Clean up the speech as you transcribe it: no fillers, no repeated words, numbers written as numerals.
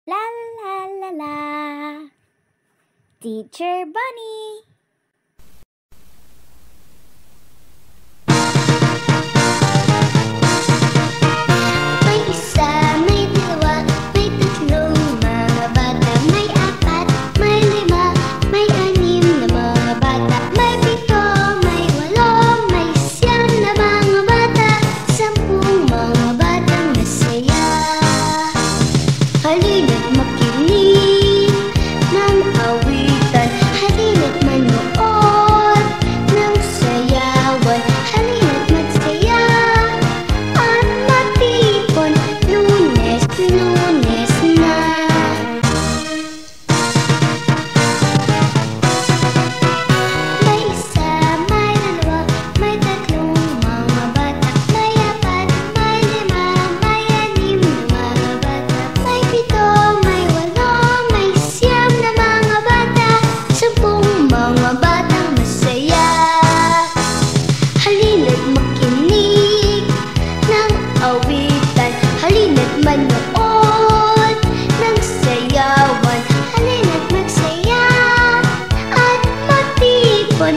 La la la la. Teacher Bunny. May isa, may dalawa, may tatlong mga bata. May apat, may lima, may anim na mga bata. May pito, may walo, may siyam na mga bata. 10 mga batang masaya. Halina't makinig ng awitan, halina't manood ng sayawan. Halina't magsaya at matipon. Lunes, Lunes na. May isa, may dalawa, may tatlong mga bata. May apat, may lima, may anim na mga bata. May pito, may walo, may siyam na mga bata. 10 mga batang masaya. Halina't makinig ng awitan, halina't manood ng sayawan. Halina't magsaya at matipon.